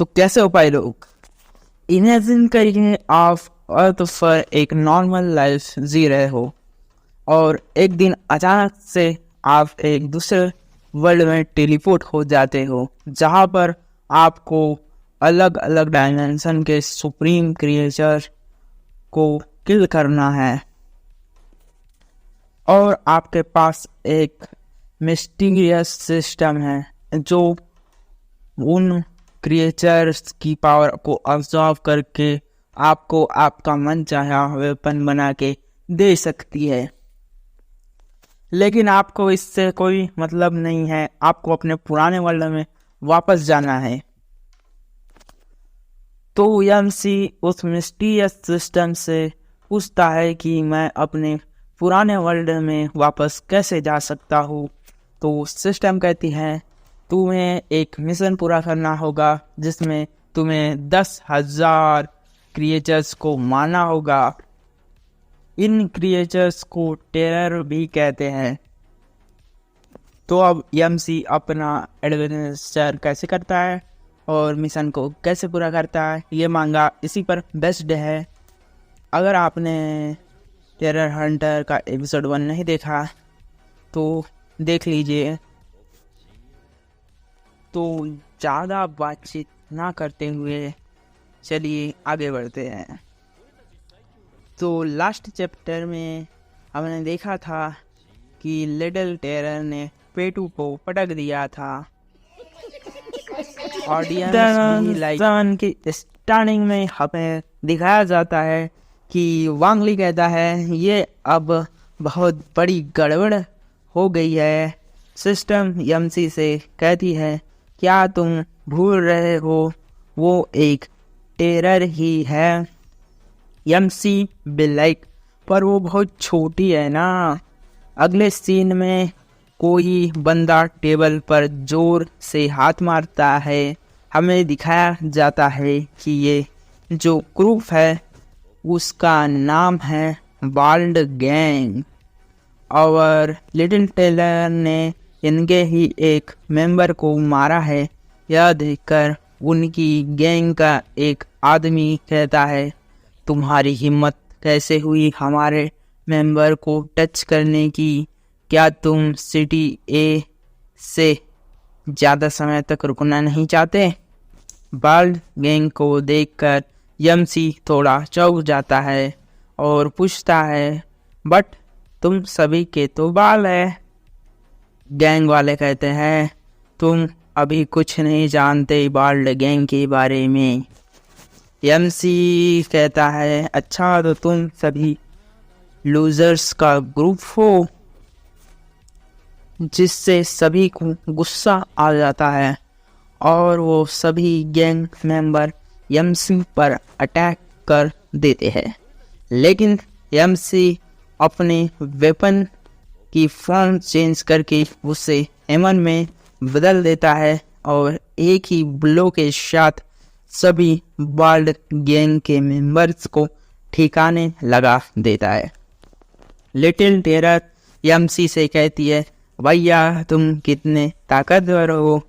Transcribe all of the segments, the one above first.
तो कैसे उपाय लोग, इमेजिन करिए आप अर्थ पर एक नॉर्मल लाइफ जी रहे हो और एक दिन अचानक से आप एक दूसरे वर्ल्ड में टेलीपोर्ट हो जाते हो, जहाँ पर आपको अलग अलग डायमेंशन के सुप्रीम क्रिएचर को किल करना है और आपके पास एक मिस्टीरियस सिस्टम है जो उन क्रिएचर्स की पावर को ऑब्जर्व करके आपको आपका मन चाहा वेपन बना के दे सकती है। लेकिन आपको इससे कोई मतलब नहीं है, आपको अपने पुराने वर्ल्ड में वापस जाना है। तो एमसी उस मिस्टीरियस सिस्टम से पूछता है कि मैं अपने पुराने वर्ल्ड में वापस कैसे जा सकता हूँ। तो सिस्टम कहती है तुम्हें एक मिशन पूरा करना होगा जिसमें तुम्हें 10,000 क्रिएचर्स को मारना होगा। इन क्रिएचर्स को टेरर भी कहते हैं। तो अब एमसी अपना एडवेंचर कैसे करता है और मिशन को कैसे पूरा करता है, ये मांगा इसी पर बेस्ड है। अगर आपने टेरर हंटर का एपिसोड 1 नहीं देखा तो देख लीजिए। तो ज़्यादा बातचीत ना करते हुए चलिए आगे बढ़ते हैं। तो लास्ट चैप्टर में हमने देखा था कि लिटिल टेरर ने पेटू को पटक दिया था। ऑडियंस की स्टार्टिंग में हमें दिखाया जाता है कि वांगली कहता है ये अब बहुत बड़ी गड़बड़ हो गई है। सिस्टम एमसी से कहती है क्या तुम भूल रहे हो वो एक टेरर ही है। एमसी बिलाइक पर वो बहुत छोटी है ना। अगले सीन में कोई बंदा टेबल पर जोर से हाथ मारता है। हमें दिखाया जाता है कि ये जो ग्रुप है उसका नाम है बाल्ड गैंग और लिटिल टेलर ने इनके ही एक मेंबर को मारा है। यह देखकर उनकी गैंग का एक आदमी कहता है तुम्हारी हिम्मत कैसे हुई हमारे मेंबर को टच करने की। क्या तुम सिटी ए से ज़्यादा समय तक रुकना नहीं चाहते। बाल्ड गैंग को देखकर एमसी थोड़ा चौंक जाता है और पूछता है बट तुम सभी के तो बाल है। गैंग वाले कहते हैं तुम अभी कुछ नहीं जानते बाल्ड गैंग के बारे में। एमसी कहता है अच्छा तो तुम सभी लूजर्स का ग्रुप हो, जिससे सभी को गुस्सा आ जाता है और वो सभी गैंग मेंबर एमसी पर अटैक कर देते हैं। लेकिन एमसी अपने वेपन की फॉर्म चेंज करके उसे एमन में बदल देता है और एक ही ब्लो के साथ सभी बाल्ड गैंग के मेंबर्स को ठिकाने लगा देता है। लिटिल टेरर एमसी से कहती है भैया तुम कितने ताकतवर हो।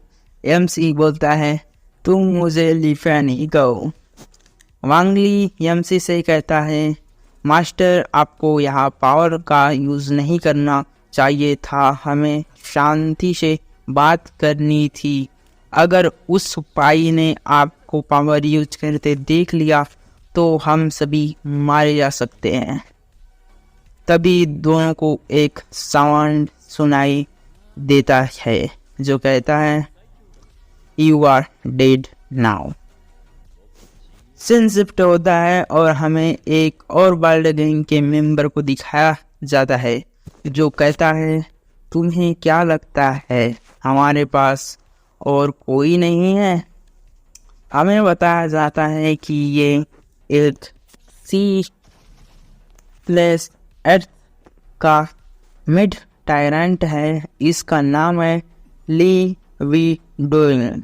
एमसी बोलता है तुम मुझे लिफा नहीं कहो। वांगली एमसी से कहता है मास्टर आपको यहाँ पावर का यूज़ नहीं करना चाहिए था, हमें शांति से बात करनी थी। अगर उस सिपाही ने आपको पावर यूज करते देख लिया तो हम सभी मारे जा सकते हैं। तभी दोनों को एक साउंड सुनाई देता है जो कहता है you are dead now. Scene shift होता है और हमें एक और बाल्ड गैंग के मेंबर को दिखाया जाता है जो कहता है तुम्हें क्या लगता है हमारे पास और कोई नहीं है। हमें बताया जाता है कि ये एक सी प्लेस अर्थ का मिड टायरेंट है। इसका नाम है ली वी डोइन।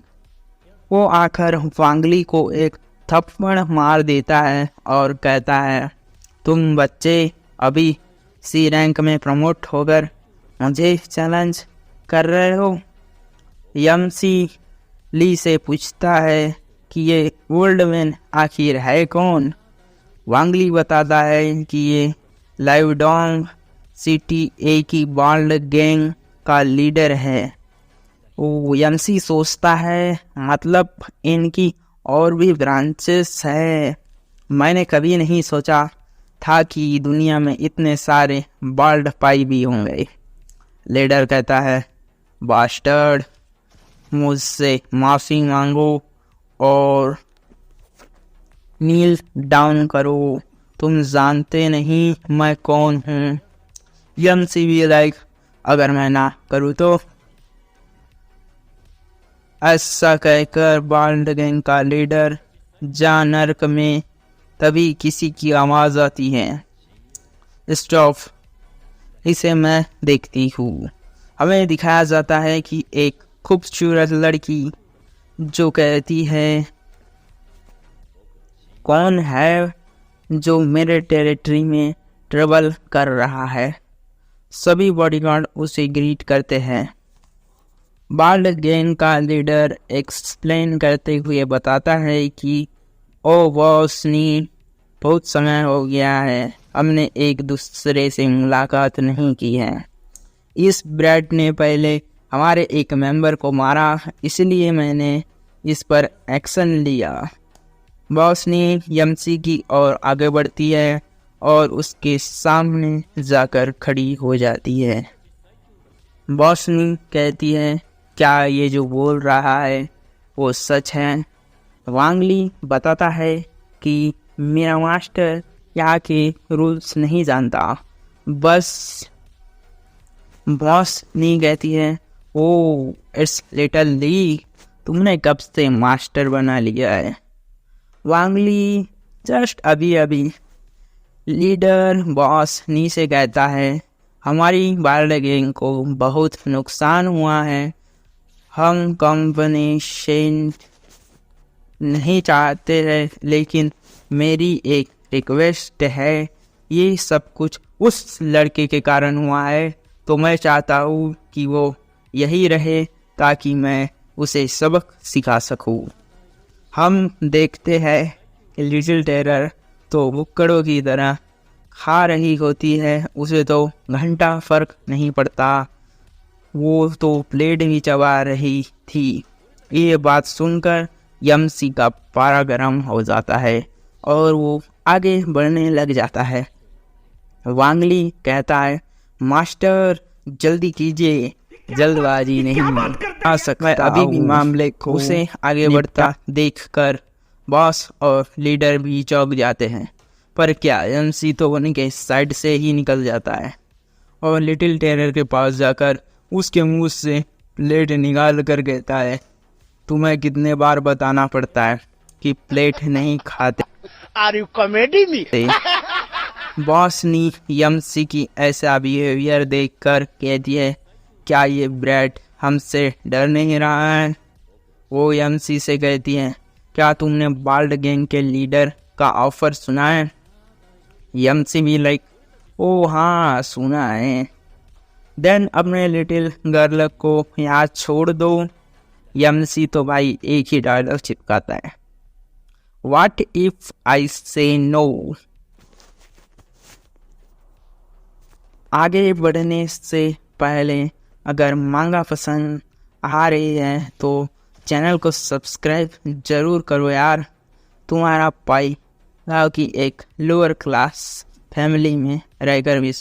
वो आकर वांगली को एक थप्पड़ मार देता है और कहता है तुम बच्चे अभी सी रैंक में प्रमोट होकर मुझे चैलेंज कर रहे हो। एमसी ली से पूछता है कि ये ओल्ड मैन आखिर है कौन। वांगली बताता है कि ये लाइवडोंग सिटी ए की बाल्ड गैंग का लीडर है। वो एमसी सोचता है मतलब इनकी और भी ब्रांचेस है। मैंने कभी नहीं सोचा था कि दुनिया में इतने सारे बाल्ड पाई भी होंगे। लीडर कहता है, बास्टर्ड, मुझसे माफ़ी मांगो और नील डाउन करो, तुम जानते नहीं मैं कौन हूँ। एमसी भी लाइक, अगर मैं ना करूँ तो। ऐसा कहकर बाल्ड गैंग का लीडर जा नर्क में। तभी किसी की आवाज़ आती है, स्टॉप, इसे मैं देखती हूँ। हमें दिखाया जाता है कि एक खूबसूरत लड़की जो कहती है, कौन है जो मेरे टेरिटरी में ट्रबल कर रहा है। सभी बॉडीगार्ड उसे ग्रीट करते हैं। बाल्ड गैंग का लीडर एक्सप्लेन करते हुए बताता है कि ओ बॉस नी, बहुत समय हो गया है हमने एक दूसरे से मुलाकात नहीं की है। इस ब्रैड ने पहले हमारे एक मेंबर को मारा, इसलिए मैंने इस पर एक्शन लिया। बॉस ने एमसी की ओर आगे बढ़ती है और उसके सामने जाकर खड़ी हो जाती है। बॉस ने कहती है, क्या ये जो बोल रहा है वो सच है। वांगली बताता है कि मेरा मास्टर यहाँ के रूल्स नहीं जानता, बस। बॉस नी कहती है, ओ इट्स लिटिल ली, तुमने कब से मास्टर बना लिया है। वांगली जस्ट अभी अभी। लीडर बॉस नी से कहता है, हमारी बाल्ड गैंग को बहुत नुकसान हुआ है, हम कॉम्पनसेशन नहीं चाहते हैं, लेकिन मेरी एक रिक्वेस्ट है, ये सब कुछ उस लड़के के कारण हुआ है, तो मैं चाहता हूँ कि वो यही रहे ताकि मैं उसे सबक सिखा सकूँ। हम देखते हैं कि लिटिल टेरर तो बुक्कड़ों की तरह खा रही होती है, उसे तो घंटा फर्क नहीं पड़ता, वो तो प्लेट भी चबा रही थी। ये बात सुनकर एमसी का पारा गर्म हो जाता है और वो आगे बढ़ने लग जाता है। वांगली कहता है, मास्टर जल्दी कीजिए, जल्दबाजी नहीं आ सकता। अभी भी मामले को उसे आगे बढ़ता देखकर बॉस और लीडर भी चौंक जाते हैं। पर क्या, एमसी तो उनके साइड से ही निकल जाता है और लिटिल टेरर के पास जाकर उसके मुंह से प्लेट निकाल कर कहता है, तुम्हें कितने बार बताना पड़ता है कि प्लेट नहीं खाते। Are you comedy me? Boss knee MC की ऐसा बिहेवियर देखकर कहती है, क्या ये ब्रैड हमसे डर नहीं रहा है। वो एमसी से कहती है, क्या तुमने बाल्ड गैंग के लीडर का ऑफर सुना है। एमसी भी लाइक, ओ हाँ सुना है। देन अपने लिटिल गर्ल को यहाँ छोड़ दो। एमसी तो भाई एक ही डायलॉग चिपकाता है, व्हाट इफ आई से नो। आगे बढ़ने से पहले अगर मांगा पसंद आ रही है तो चैनल को सब्सक्राइब जरूर करो यार। तुम्हारा भाई गाँव की एक लोअर क्लास फैमिली में रहकर भी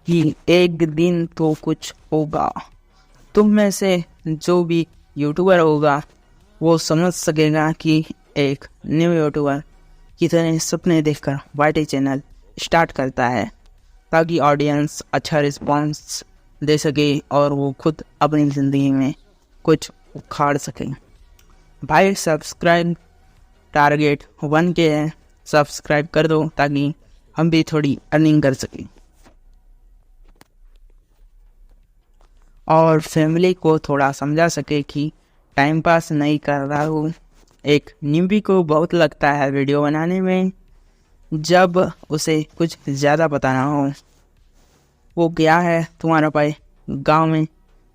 कि एक दिन तो कुछ होगा। तुम में से जो भी यूट्यूबर होगा वो समझ सकेगा कि एक न्यू यूट्यूबर कितने सपने देखकर वाईटी चैनल स्टार्ट करता है, ताकि ऑडियंस अच्छा रिस्पांस दे सके और वो खुद अपनी ज़िंदगी में कुछ उखाड़ सके। भाई सब्सक्राइब टारगेट 1K है, सब्सक्राइब कर दो ताकि हम भी थोड़ी अर्निंग कर सकें और फैमिली को थोड़ा समझा सके कि टाइम पास नहीं कर रहा हूँ। एक न्यूबी को बहुत लगता है वीडियो बनाने में, जब उसे कुछ ज़्यादा पता ना हो। वो क्या है, तुम्हारा भाई गांव में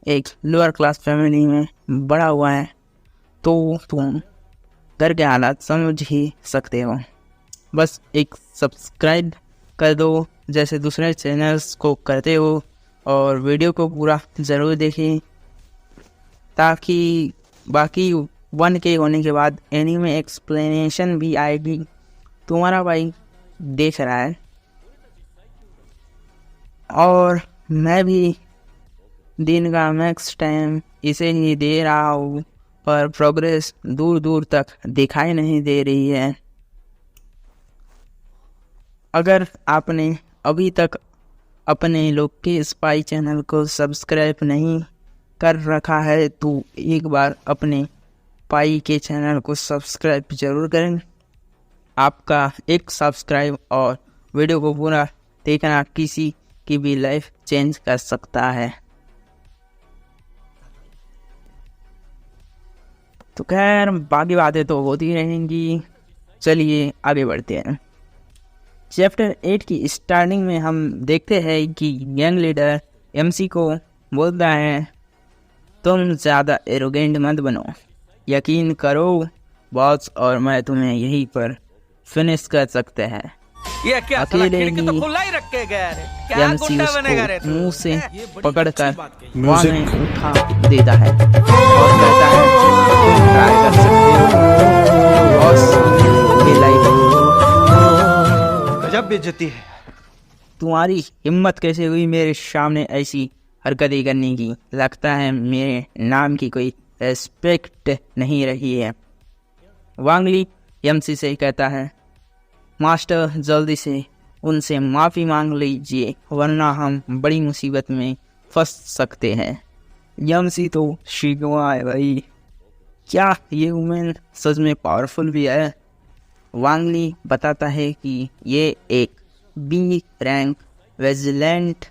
एक लोअर क्लास फैमिली में बड़ा हुआ है, तो तुम घर के हालात समझ ही सकते हो। बस एक सब्सक्राइब कर दो जैसे दूसरे चैनल्स को करते हो, और वीडियो को पूरा ज़रूर देखें ताकि बाकी 1K होने के बाद एनीमे एक्सप्लेनेशन भी आएगी। तुम्हारा भाई देख रहा है और मैं भी दिन का मैक्स टाइम इसे ही दे रहा हूँ, पर प्रोग्रेस दूर दूर तक दिखाई नहीं दे रही है। अगर आपने अभी तक अपने लोग के स्पाई चैनल को सब्सक्राइब नहीं कर रखा है तो एक बार अपने पाई के चैनल को सब्सक्राइब जरूर करें। आपका एक सब्सक्राइब और वीडियो को पूरा देखना किसी की भी लाइफ चेंज कर सकता है। तो खैर बाकी बातें तो होती रहेंगी, चलिए आगे बढ़ते हैं। चैप्टर 8 की स्टार्टिंग में हम देखते हैं कि गैंग लीडर एमसी को बोलता है, तुम ज़्यादा एरोगेंट मत बनो, यकीन करो बॉस और मैं तुम्हें यहीं पर फिनिश कर सकते हैं। ये क्या अकेले खिड़की तो ही खुला ही रख के गया रे, क्या एमसी गुंडा बनेगा रे उसको तू? मुंह से पकड़कर वहाँ में उठा देता है और कहता है, तुम ट्राई कर सकते हो बॉस, ये लाइफ गजब बेइज्जती है। तुम्हारी हिम्मत कैसे हुई मेरे सामने ऐसी हरकतें करने की? लगता है मेरे नाम की कोई रेस्पेक्ट नहीं रही है। वांगली एमसी से कहता है, मास्टर जल्दी से उनसे माफ़ी मांग लीजिए वरना हम बड़ी मुसीबत में फंस सकते हैं। एमसी तो शिकवा है भाई, क्या ये वुमेन सच में पावरफुल भी है? वांगली बताता है कि ये एक बी रैंक विजिलेंट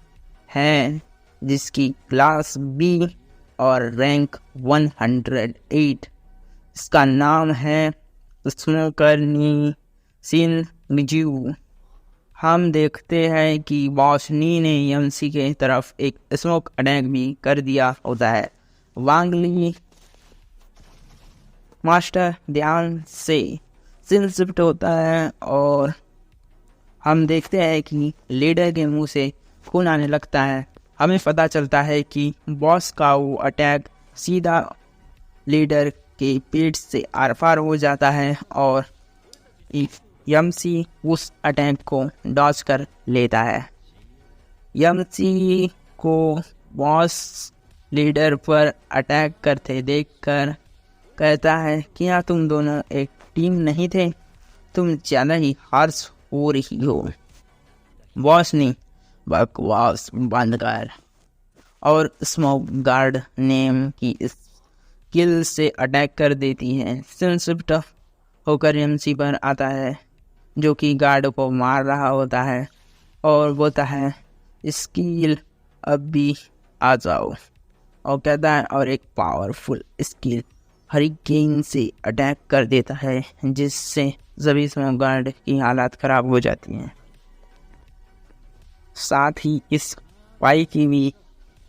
है जिसकी क्लास बी और रैंक 108। इसका नाम है स्मोकरनी सिन मिजू। हम देखते हैं कि बॉस नी ने एमसी के तरफ एक स्मोक अटैक भी कर दिया होता है। वांगली मास्टर ध्यान से सिन शिफ्ट होता है और हम देखते हैं कि लीडर के मुंह से खून आने लगता है। हमें पता चलता है कि बॉस का वो अटैक सीधा लीडर के पेट से आर पार हो जाता है और एमसी उस अटैक को डॉज कर लेता है। एमसी को बॉस लीडर पर अटैक करते देखकर कहता है, क्या तुम दोनों एक टीम नहीं थे? तुम ज़्यादा ही हार्श हो रही हो। बॉस ने बकवास बंद कर और स्मोक गार्ड नेम की स्किल से अटैक कर देती है। सिन शिफ्ट होकर एमसी पर आता है जो कि गार्ड को मार रहा होता है और बोलता है, स्किल अब भी आ जाओ, और कहता है और एक पावरफुल स्किल हरिकेन से अटैक कर देता है जिससे सभी स्मोक गार्ड की हालत खराब हो जाती हैं। साथ ही इस पाई की भी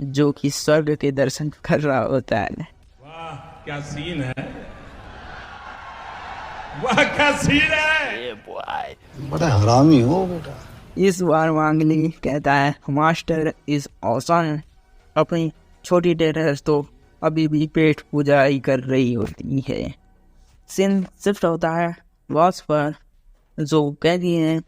जो कि स्वर्ग के दर्शन कर रहा होता है। वाह क्या सीन है, वाह क्या सीन है। बड़ा हरामी हो बेटा। इस बार वांगली कहता है, मास्टर इज ऑसम। अपनी छोटी टेरर तो अभी भी पेट पूजा ही कर रही होती है। सिन शिफ्ट होता है बॉस पर जो कहती है,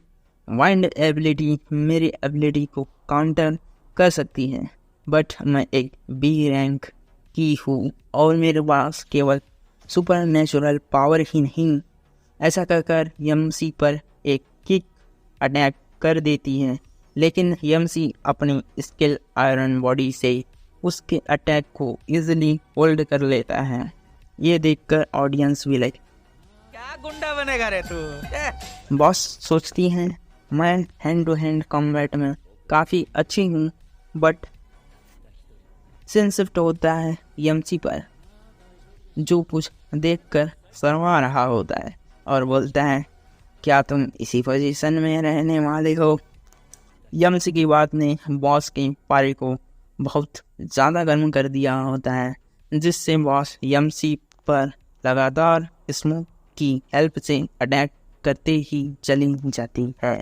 वाइंड एबिलिटी मेरी एबिलिटी को काउंटर कर सकती है, बट मैं एक बी रैंक की हूँ और मेरे पास केवल सुपर नेचुरल पावर ही नहीं। ऐसा कहकर एमसी पर एक किक अटैक कर देती है, लेकिन एमसी अपनी स्किल आयरन बॉडी से उसके अटैक को इजीली होल्ड कर लेता है। ये देखकर ऑडियंस भी लाइक, क्या गुंडा बनेगा रे तू? बॉस सोचती हैं मैं हैंड टू हैंड कॉम्बैट में काफ़ी अच्छी हूँ, बट सिन शिफ्ट होता है एमसी पर जो कुछ देखकर शर्मा रहा होता है और बोलता है, क्या तुम इसी पोजीशन में रहने वाले हो? एमसी की बात ने बॉस की पारी को बहुत ज़्यादा गर्म कर दिया होता है, जिससे बॉस एमसी पर लगातार स्मोक की हेल्प से अटैक करते ही चली जाती है।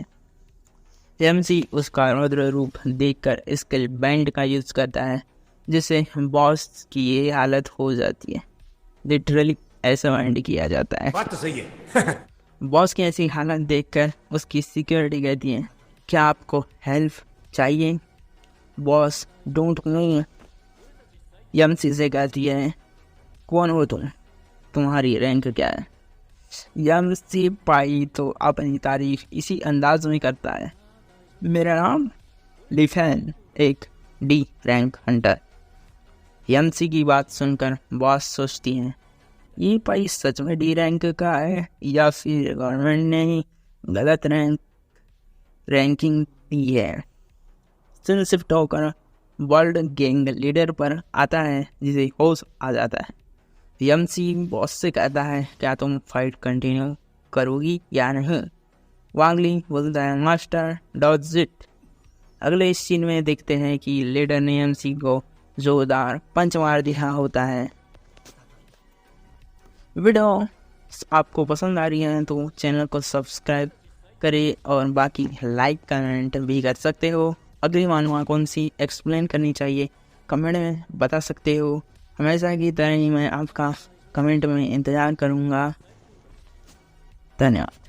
एमसी उसका रौद्र रूप देखकर स्किल बैंड का यूज करता है, जिससे बॉस की ये हालत हो जाती है। लिटरली ऐसा बैंड किया जाता है। बात तो सही है। बॉस की ऐसी हालत देखकर उसकी सिक्योरिटी कहती है, क्या आपको हेल्प चाहिए? बॉस डोंट नो एमसी से कहती है, कौन हो तुम? तुम्हारी रैंक क्या है? एमसी पाई तो अपनी तारीफ इसी अंदाज में करता है, मेरा नाम लिफेन, एक डी रैंक हंटर। एमसी की बात सुनकर बॉस सोचती है, ये पाई सच में डी रैंक का है या फिर गवर्नमेंट ने ही गलत रैंकिंग दी है। सिन शिफ्ट होकर वर्ल्ड गैंग लीडर पर आता है, जिसे होश आ जाता है। एमसी बॉस से कहता है, क्या तुम फाइट कंटिन्यू करोगी या नहीं? वांगली बोलता है, मास्टर डॉज इट। अगले सीन में देखते हैं कि लीडर ने एमसी को जोरदार पंच मार दिया होता है। वीडियो आपको पसंद आ रही है तो चैनल को सब्सक्राइब करें और बाकी लाइक कमेंट भी कर सकते हो। अगली मानुआ कौन सी एक्सप्लेन करनी चाहिए कमेंट में बता सकते हो। हमेशा की तरह ही मैं आपका कमेंट में इंतज़ार करूँगा। धन्यवाद।